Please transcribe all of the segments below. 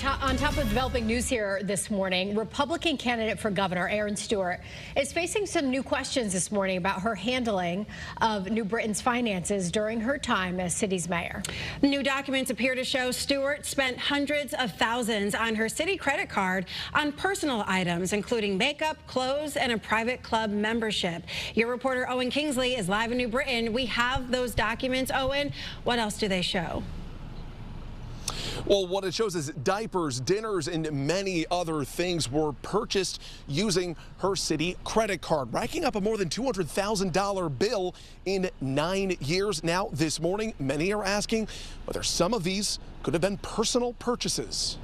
On top of developing news here this morning, Republican candidate for governor Erin Stewart is facing some new questions this morning about her handling of New Britain's finances during her time as city's mayor. New documents appear to show Stewart spent hundreds of thousands on her city credit card on personal items, including makeup, clothes, and a private club membership. Your reporter Owen Kingsley is live in New Britain. We have those documents. Owen, what else do they show? Well, what it shows is diapers, dinners, and many other things were purchased using her city credit card, racking up a more than $200,000 bill in 9 years. Now, this morning, many are asking whether some of these could have been personal purchases.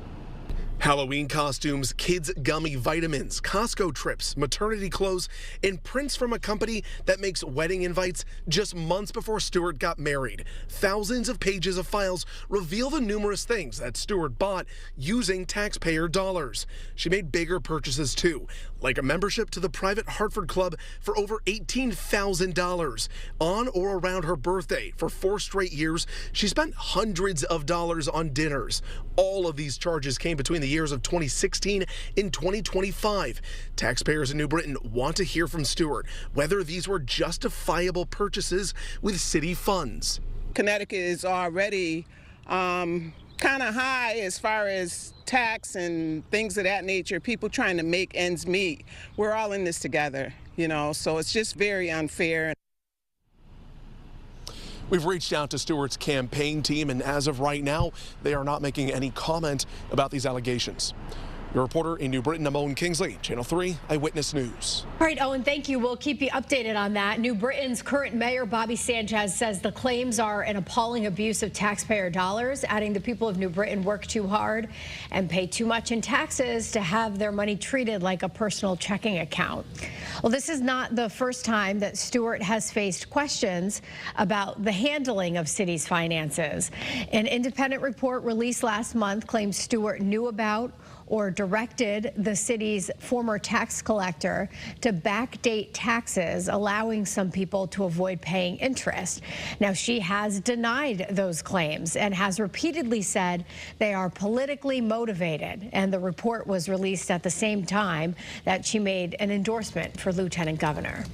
Halloween costumes, kids' gummy vitamins, Costco trips, maternity clothes, and prints from a company that makes wedding invites just months before Stewart got married. Thousands of pages of files reveal the numerous things that Stewart bought using taxpayer dollars. She made bigger purchases too, like a membership to the private Hartford Club for over $18,000. On or around her birthday for 4 straight years, she spent hundreds of dollars on dinners. All of these charges came between the years of 2016 and 2025. Taxpayers in New Britain want to hear from Stewart whether these were justifiable purchases with city funds. Connecticut is already kind of high as far as tax and things of that nature, people trying to make ends meet. We're all in this together, so it's just very unfair. We've reached out to Stewart's campaign team, and as of right now, they are not making any comment about these allegations. Your reporter in New Britain, I'm Owen Kingsley, Channel 3 Eyewitness News. All right, Owen, thank you. We'll keep you updated on that. New Britain's current mayor, Bobby Sanchez, says the claims are an appalling abuse of taxpayer dollars, adding the people of New Britain work too hard and pay too much in taxes to have their money treated like a personal checking account. Well, this is not the first time that Stewart has faced questions about the handling of city's finances. An independent report released last month claims Stewart knew about or directed the city's former tax collector to backdate taxes, allowing some people to avoid paying interest. Now, she has denied those claims and has repeatedly said they are politically motivated. And the report was released at the same time that she made an endorsement for lieutenant governor.